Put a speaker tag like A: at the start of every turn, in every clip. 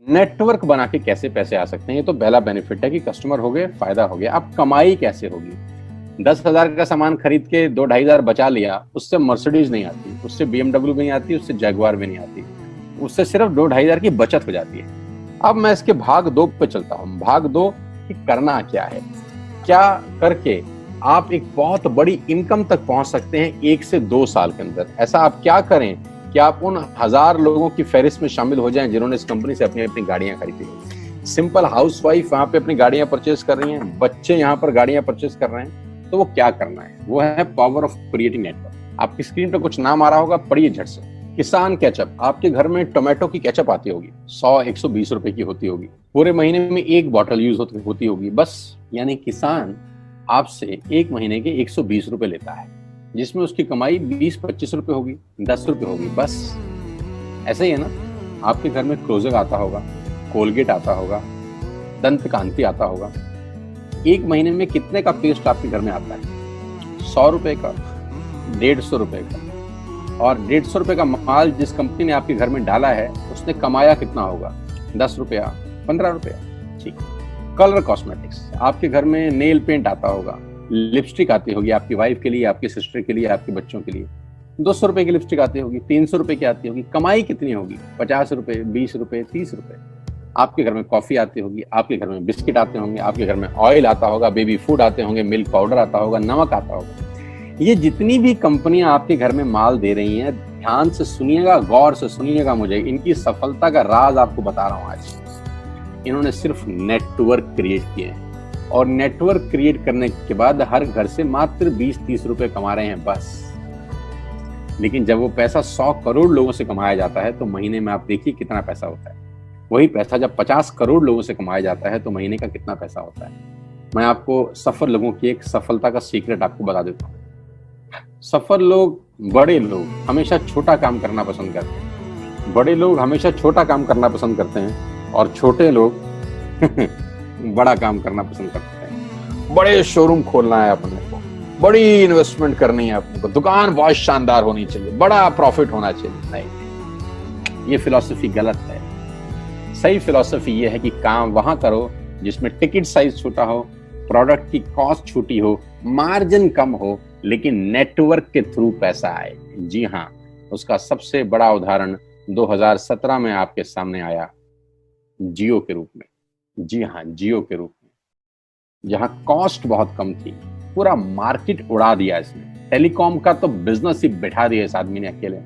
A: Network बना के कैसे पैसे आ सकते हैं, ये तो पहला बेनिफिट है कि कस्टमर हो गए, फायदा हो गया। अब कमाई कैसे होगी? 10,000 का सामान खरीद के 2-2,500 बचा लिया, उससे मर्सिडीज नहीं आती, उससे BMW भी नहीं आती, उससे जैगुआर भी नहीं आती, उससे सिर्फ 2-2,500 की बचत हो जाती है। अब मैं इसके भाग 2 पे चलता हूँ। भाग 2 कि करना क्या है, क्या करके आप एक बहुत बड़ी इनकम तक पहुंच सकते हैं 1 से 2 साल के अंदर। ऐसा आप क्या करें कि आप उन 1000 लोगों की फहरिस्त में शामिल हो जाएं जिन्होंने इस कंपनी से अपनी अपनी गाड़ियां खरीदी। सिंपल हाउसवाइफ वहां पे अपनी गाड़ियां परचेज कर रही हैं, बच्चे यहाँ पर गाड़ियां परचेज कर रहे हैं, तो वो क्या करना है? वो है पावर ऑफ क्रिएटिंग नेटवर्क। आपकी स्क्रीन पर कुछ नाम आ रहा होगा, पढ़िए झट से। किसान केचप, आपके घर में टोमेटो की केचप आती होगी, 100-120 रुपए की होती होगी, पूरे महीने में 1 बॉटल यूज होती होगी बस। यानी किसान आपसे 1 महीने के 120 रुपए लेता है, जिसमें उसकी कमाई 20-25 रुपए होगी, 10 रुपए होगी बस। ऐसे ही है ना? आपके घर में क्लोजर आता होगा, कोलगेट आता होगा, दंत कांति आता होगा। 1 महीने में कितने का पेस्ट आपके घर में आता है? 100 रुपए का, 150 रुपए का। और 150 रुपए का माल जिस कंपनी ने आपके घर में डाला है, उसने कमाया कितना होगा? 10 रुपया, 15 रुपया। ठीक। कलर कॉस्मेटिक्स, आपके घर में नेल पेंट आता होगा, लिपस्टिक आती होगी आपकी वाइफ के लिए, आपकी सिस्टर के लिए, आपके बच्चों के लिए। 200 रुपए की लिपस्टिक आती होगी, 300 रुपए की आती होगी। कमाई कितनी होगी? 50 रुपए, 20 रुपए, 30 रुपए। आपके घर में कॉफी आती होगी, आपके घर में बिस्किट आते होंगे, आपके घर में ऑयल आता होगा, बेबी फूड आते होंगे, मिल्क पाउडर आता होगा, नमक आता होगा। ये जितनी भी कंपनियां आपके घर में माल दे रही हैं, ध्यान से सुनिएगा, गौर से सुनिएगा मुझे। इनकी सफलता का राज आपको बता रहा हूं आज। इन्होंने सिर्फ नेटवर्क क्रिएट किए हैं, और नेटवर्क क्रिएट करने के बाद हर घर से मात्र 20-30 रुपए कमा रहे हैं बस। लेकिन जब वो पैसा 100 करोड़ लोगों से कमाया जाता है तो महीने में आप देखिए कितना पैसा होता है। वही पैसा जब 50 करोड़ लोगों से कमाया जाता है तो महीने का कितना पैसा होता है। मैं आपको सफल लोगों की एक सफलता का सीक्रेट आपको बता देता हूँ। सफल लोग, बड़े लोग हमेशा छोटा काम करना पसंद करते हैं। बड़े लोग हमेशा छोटा काम करना पसंद करते हैं, और छोटे लोग बड़ा काम करना पसंद करते हैं। बड़े शोरूम खोलना है अपने को, बड़ी इन्वेस्टमेंट करनी है अपने को, दुकान बहुत शानदार होनी चाहिए, बड़ा प्रॉफिट होना चाहिए। नहीं, ये फिलॉसफी गलत है। सही फिलॉसफी ये है कि काम वहां करो जिसमें टिकट साइज छोटा हो, प्रोडक्ट की कॉस्ट छोटी हो, मार्जिन कम हो, लेकिन नेटवर्क के थ्रू पैसा आए। जी हाँ, उसका सबसे बड़ा उदाहरण 2017 में आपके सामने आया, जियो के रूप में। जी हाँ, जियो के रूप में, जहां कॉस्ट बहुत कम थी, पूरा मार्केट उड़ा दिया इसने। टेलीकॉम का तो बिजनेस ही बैठा दिया इस आदमी ने अकेले।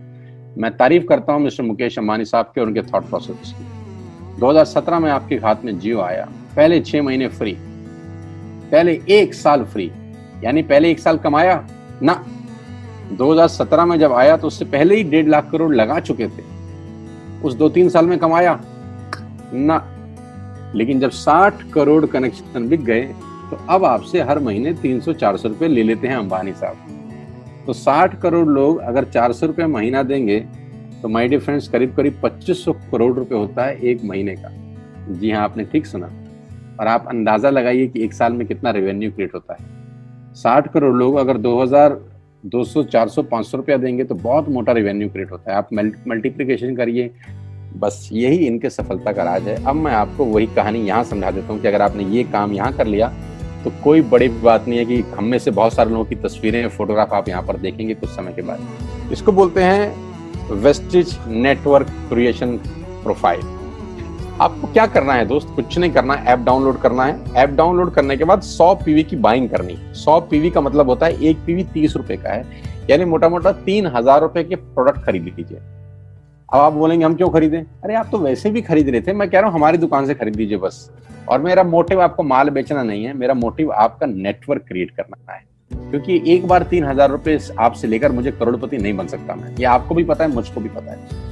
A: मैं तारीफ करता हूं मिस्टर मुकेश अंबानी साहब के और उनके थॉट प्रोसेस की। 2017 में आपके हाथ में जियो आया, पहले 6 महीने फ्री, पहले 1 साल फ्री। यानी पहले 1 साल कमाया ना। 2017 में जब आया तो उससे पहले ही 1.5 लाख करोड़ लगा चुके थे। उस 2-3 साल में कमाया ना। लेकिन जब 60 करोड़ कनेक्शन बिक गए तो अब आपसे हर महीने 300-400 रुपए ले लेते हैं अंबानी साहब। तो 60 करोड़ लोग अगर 400 रुपए महीना देंगे तो माय डियर फ्रेंड्स, करीब करीब 2500 करोड़ रुपए होता है 1 महीने का। जी हाँ, आपने ठीक सुना। और आप अंदाजा लगाइए कि 1 साल में कितना रेवेन्यू क्रिएट होता है। 60 करोड़ लोग अगर 2000, 200, 400, 500 रुपया देंगे तो बहुत मोटा रेवेन्यू क्रिएट होता है। आप मल्टीप्लिकेशन करिए, बस यही इनके सफलता का राज है। अब मैं आपको वही कहानी यहाँ समझा देता हूँ कि अगर आपने ये काम यहाँ कर लिया तो कोई बड़ी बात नहीं है कि हम में से बहुत सारे लोगों की तस्वीरें, फोटोग्राफ आप यहाँ पर देखेंगे कुछ समय के बाद। इसको बोलते हैं वेस्टिज नेटवर्क क्रिएशन प्रोफाइल। आपको क्या करना है दोस्त? कुछ नहीं करना, ऐप डाउनलोड करना है। ऐप डाउनलोड करने के बाद 100 पीवी की बाइंग करनी। 100 पीवी का मतलब होता है 1 पीवी 30 रुपए का है, यानी मोटा मोटा 3000 रुपए के प्रोडक्ट खरीद लीजिए। अब आप बोलेंगे हम क्यों खरीदें? अरे आप तो वैसे भी खरीद रहे थे, मैं कह रहा हूँ हमारी दुकान से खरीद लीजिए बस। और मेरा मोटिव आपको माल बेचना नहीं है, मेरा मोटिव आपका नेटवर्क क्रिएट करना है। क्योंकि एक बार 3000 रुपए आपसे लेकर मुझे करोड़पति नहीं बन सकता मैं, ये आपको भी पता है, मुझको भी पता है।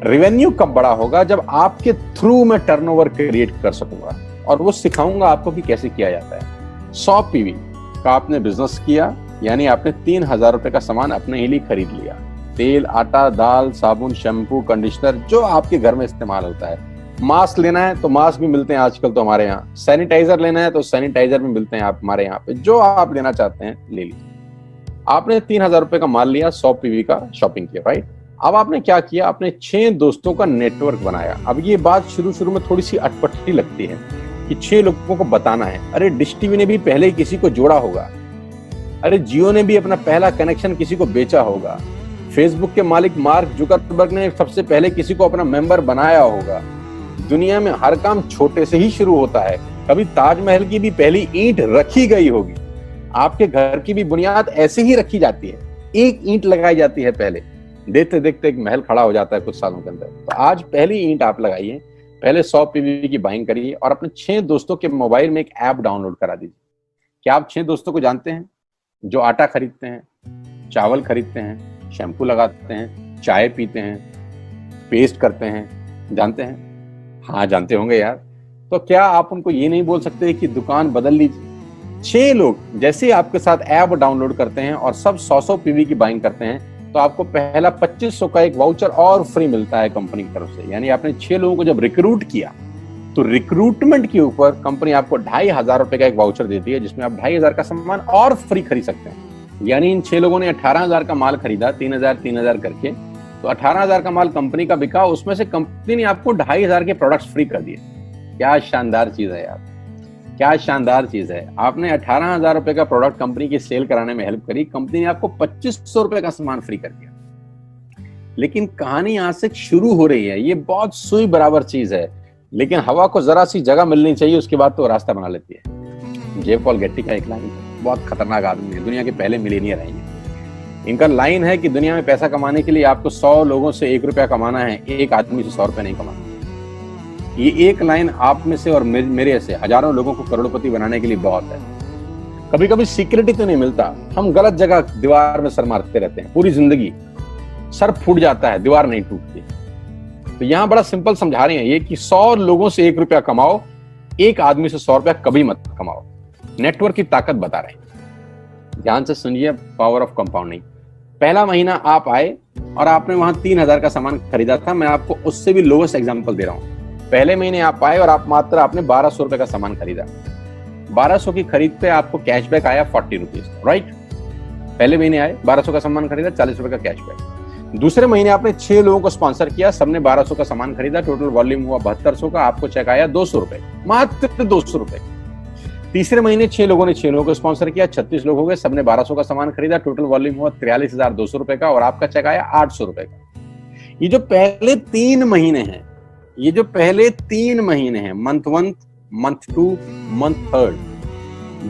A: रेवेन्यू कब बड़ा होगा? जब आपके थ्रू मैं टर्नओवर क्रिएट कर सकूंगा, और वो सिखाऊंगा आपको कि कैसे किया जाता है। 100 पीवी का आपने बिजनेस किया, यानी आपने 3000 रुपए का सामान अपने ही लिए खरीद लिया। तेल, आटा, दाल, साबुन, शैम्पू, कंडीशनर, जो आपके घर में इस्तेमाल होता है। मास्क लेना है तो मास्क भी मिलते हैं आजकल तो हमारे यहाँ। सैनिटाइजर लेना है तो सैनिटाइजर भी मिलते हैं आप हमारे यहाँ पे। जो आप लेना चाहते हैं ले लीजिए। आपने 3000 रुपए का माल लिया, 100 पीवी का शॉपिंग किया, राइट? अब आपने क्या किया, आपने 6 दोस्तों का नेटवर्क बनाया। अब ये बात शुरू शुरू में थोड़ी सी अटपटी लगती है कि 6 लोगों को बताना है। अरे डिश टीवी ने भी पहले किसी को जोड़ा होगा, अरे जियो ने भी अपना पहला कनेक्शन किसी को बेचा होगा, फेसबुक के मालिक मार्क जुकरबर्ग ने सबसे पहले किसी को अपना मेंबर बनाया होगा। दुनिया में हर काम छोटे से ही शुरू होता है। कभी ताजमहल की भी पहली ईंट रखी गई होगी, आपके घर की भी बुनियाद ऐसे ही रखी जाती है, एक ईंट लगाई जाती है पहले, देखते देखते एक महल खड़ा हो जाता है कुछ सालों के अंदर। तो आज पहली ईंट आप लगाइए, पहले 100 पीवी की बाइंग करिए और अपने 6 दोस्तों के मोबाइल में एक ऐप डाउनलोड करा दीजिए। क्या आप 6 दोस्तों को जानते हैं जो आटा खरीदते हैं, चावल खरीदते हैं, शैम्पू लगाते हैं, चाय पीते हैं, पेस्ट करते हैं? जानते हैं? हाँ जानते होंगे यार। तो क्या आप उनको ये नहीं बोल सकते कि दुकान बदल लीजिए? 6 लोग जैसे ही आपके साथ ऐप डाउनलोड करते हैं और सब 100 पीवी की बाइंग करते हैं तो आपको पहला 2500 का एक वाउचर और फ्री मिलता है कंपनी की तरफ से। यानी आपने 6 लोगों को जब रिक्रूट किया तो रिक्रूटमेंट के ऊपर कंपनी आपको 2500 रुपए का एक वाउचर देती है जिसमें आप 2500 का सामान और फ्री खरीद सकते हैं। यानी इन 6 लोगों ने 18,000 का माल खरीदा, 3,000 करके, तो 18,000 का माल कंपनी का बिका, उसमें से कंपनी ने आपको 2500 के प्रोडक्ट्स फ्री कर दिए। क्या शानदार चीज है यार, क्या शानदार चीज है। आपने 18,000 रुपए का प्रोडक्ट कंपनी की सेल कराने में हेल्प करी, कंपनी ने आपको 2500 रुपए का सामान फ्री कर दिया। लेकिन कहानी यहां से शुरू हो रही है। ये बहुत सुई बराबर चीज है, लेकिन हवा को जरा सी जगह मिलनी चाहिए, उसके बाद तो रास्ता बना लेती है। जे पॉल गेट्टी का एक लाइन, बहुत खतरनाक आदमी है, दुनिया के पहले मिलियनियर हैं। इनका लाइन है कि दुनिया में पैसा कमाने के लिए आपको 100 लोगों से 1 रुपया कमाना है, एक आदमी से 100 रुपया नहीं कमाना। ये एक लाइन आप में से और मेरे से हजारों लोगों को करोड़पति बनाने के लिए बहुत है। कभी कभी सिक्योरिटी तो नहीं मिलता, हम गलत जगह दीवार में सर मारते रहते हैं, पूरी जिंदगी सर फूट जाता है, दीवार नहीं टूटती। तो यहां बड़ा सिंपल समझा रहे हैं ये कि 100 लोगों से 1 रुपया कमाओ, एक आदमी से 100 रुपया कभी मत कमाओ। नेटवर्क की ताकत बता रहे हैं, ध्यान से सुनिए, पावर ऑफ कंपाउंडिंग। पहला महीना आप आए और आपने वहां 3,000 का सामान खरीदा था। मैं आपको उससे भी लोएस्ट एग्जांपल दे रहा हूं। पहले महीने आप आए और आपने 1200 रुपए का सामान खरीदा। 1200 की खरीद पे आपको कैशबैक आया 40 रुपीज, राइट? पहले महीने आए, 1200 का सामान खरीदा, 40 रुपए का कैशबैक। दूसरे महीने आपने 6 लोगों को स्पॉन्सर किया, सबने 1200 का सामान खरीदा, टोटल वॉल्यूम हुआ 7200 का, आपको चेक आया 200 रुपए, मात्र 200 रुपए। तीसरे महीने 6 लोगों ने 6 लोगों को स्पॉन्सर किया, 36 लोग हो गए, सबने 1200 का सामान खरीदा, टोटल वॉल्यूम हुआ 43,200 रुपए का और आपका चेक आया 800 रुपए का। ये जो पहले 3 महीने हैं, ये जो पहले 3 महीने हैं, मंथ 1, मंथ 2, मंथ 3,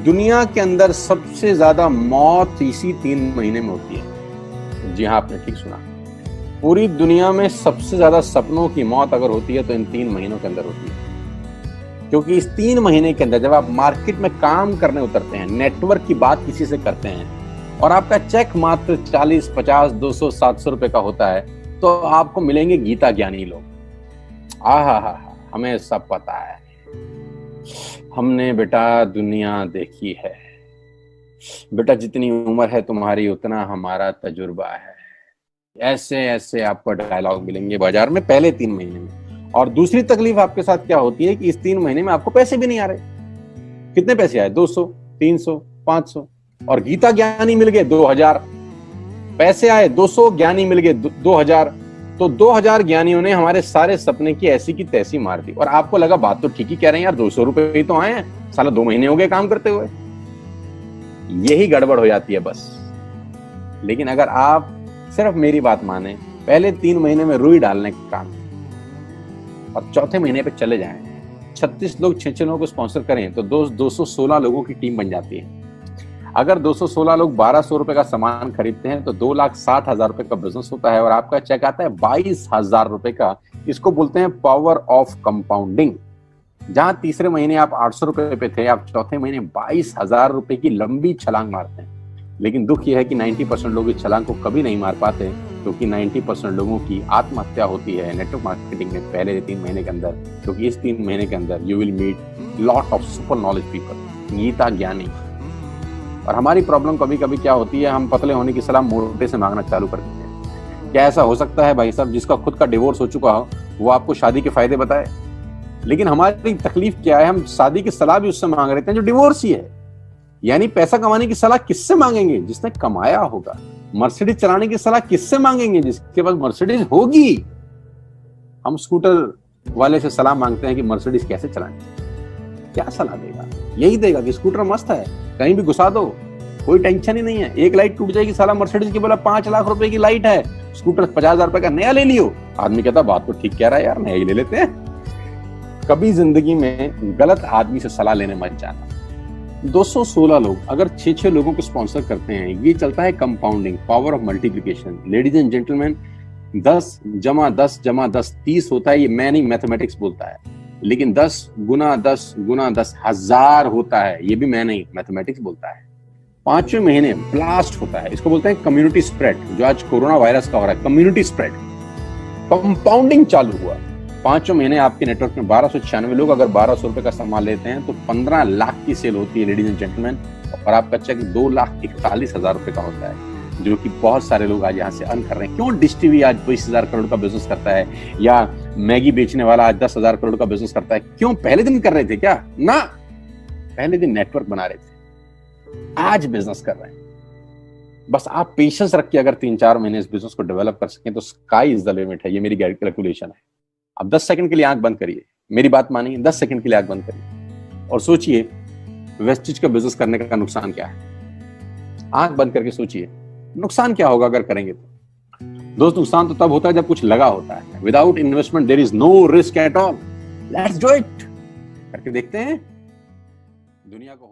A: दुनिया के अंदर सबसे ज्यादा मौत इसी 3 महीने में होती है। जी हाँ, आपने ठीक सुना, पूरी दुनिया में सबसे ज्यादा सपनों की मौत अगर होती है तो इन 3 महीनों के अंदर होती है। क्योंकि इस 3 महीने के अंदर जब आप मार्केट में काम करने उतरते हैं, नेटवर्क की बात किसी से करते हैं और आपका चेक मात्र 40, 50, 200, 700 रुपए का होता है, तो आपको मिलेंगे गीता ज्ञानी लोग। हमें सब पता है, हमने बेटा दुनिया देखी है, बेटा जितनी उम्र है तुम्हारी उतना हमारा तजुर्बा है। ऐसे ऐसे आपको डायलॉग मिलेंगे बाजार में पहले 3 महीने में। और दूसरी तकलीफ आपके साथ क्या होती है कि इस 3 महीने में आपको पैसे भी नहीं आ रहे। कितने पैसे आए? 200, 300, 500, और गीता ज्ञानी मिल गए 2000। पैसे आए 200, ज्ञानी मिल गए 2000। तो 2000 ज्ञानियों ने हमारे सारे सपने की ऐसी की तैसी मार दी। और आपको लगा बात तो ठीक ही कह रहे हैं यार, 200 रुपए ही तो आए हैं, साला 2 महीने हो गए काम करते हुए। यही गड़बड़ हो जाती है बस। लेकिन अगर आप सिर्फ मेरी बात माने, पहले 3 महीने में रुई डालने का काम और चौथे महीने पे चले जाएं, 36 लोग 6 लोगों को स्पॉन्सर करें तो 216 लोगों की टीम बन जाती है। अगर 216 लोग 1200 रुपए का सामान खरीदते हैं तो 2,60,000 रुपए का बिजनेस होता है और आपका चेक आता है 22,000 रुपए का। इसको बोलते हैं पावर ऑफ कंपाउंडिंग। जहां तीसरे महीने आप 800 रुपए पे थे, आप चौथे महीने 22,000 रुपए की लंबी छलांग मारते हैं। लेकिन दुख यह है कि 90% लोग इस छलांग को कभी नहीं मार पाते, क्योंकि 90% लोगों की आत्महत्या होती है नेटवर्क मार्केटिंग में पहले 3 महीने के अंदर। क्योंकि इस 3 महीने के अंदर you will meet lot of super knowledge people, Gita ज्ञानी। और हमारी प्रॉब्लम कभी कभी क्या होती है, हम पतले होने की सलाह मोटे से मांगना चालू कर देते हैं। क्या ऐसा हो सकता है भाई साहब, जिसका खुद का डिवोर्स हो चुका हो वो आपको शादी के फायदे बताए? लेकिन हमारी तकलीफ क्या है, हम शादी की सलाह भी उससे मांग रहे हैं जो डिवोर्स ही है। यानी पैसा कमाने की सलाह किससे मांगेंगे? जिसने कमाया होगा। मर्सिडीज चलाने की सलाह किससे मांगेंगे? जिसके पास मर्सिडीज होगी। हम स्कूटर वाले से सलाह मांगते हैं कि मर्सिडीज कैसे चलानी, क्या सलाह देगा? यही देगा कि स्कूटर मस्त है, कहीं भी घुसा दो, कोई टेंशन ही नहीं है। एक लाइट टूट जाएगी, साला मर्सिडीज की बोला 5 लाख रुपए की लाइट है, स्कूटर 50,000 रुपए का नया ले लियो। आदमी कहता बात तो ठीक कह रहा है यार, नया ही ले लेते हैं। कभी जिंदगी में गलत आदमी से सलाह लेने मत जाना। 216 लोग अगर 6-6 लोगों को स्पॉन्सर करते हैं, ये चलता है compounding, power of multiplication. Ladies and gentleman, 10 + 10 + 10 30 होता है। ये मैं नहीं, मैथमेटिक्स बोलता है। लेकिन 10 × 10 × 10 1000 होता है। ये भी मैं नहीं, मैथमेटिक्स बोलता है। 5वें महीने ब्लास्ट होता है, इसको बोलते हैं कम्युनिटी स्प्रेड। जो आज कोरोना वायरस का हो रहा है, कम्युनिटी स्प्रेड, कंपाउंडिंग चालू हुआ। 5वें महीने आपके नेटवर्क में 1296 लोग अगर 1200 रुपए का सामान लेते हैं तो 15 लाख की सेल होती है लेडीज एंड जेंटलमैन। और आपका चेक 2,41,000 रुपए का होता है, जो कि बहुत सारे लोग आज यहाँ से अर्न कर रहे हैं। क्यों डिश टीवी आज 20,000 करोड़ का बिजनेस करता है, या मैगी बेचने वाला आज 10,000 करोड़ का बिजनेस करता है? क्यों? पहले दिन कर रहे थे क्या? ना, पहले दिन नेटवर्क बना रहे थे, आज बिजनेस कर रहे हैं। बस आप पेशेंस रख के अगर 3-4 महीने इस बिजनेस को डेवलप कर सकें तो स्काई इज द लिमिट है। ये मेरी कैलकुलेशन है। अब 10 सेकंड के लिए आंख बंद करिए, मेरी बात मानिए, 10 सेकंड के लिए आंख बंद करिए और सोचिए वेस्टिज का बिजनेस करने का नुकसान क्या है। आंख बंद करके सोचिए नुकसान क्या होगा अगर करेंगे तो। दोस्त, नुकसान तो तब होता है जब कुछ लगा होता है। Without investment there is no risk at all. Let's do it. करके देखते हैं दुनिया को।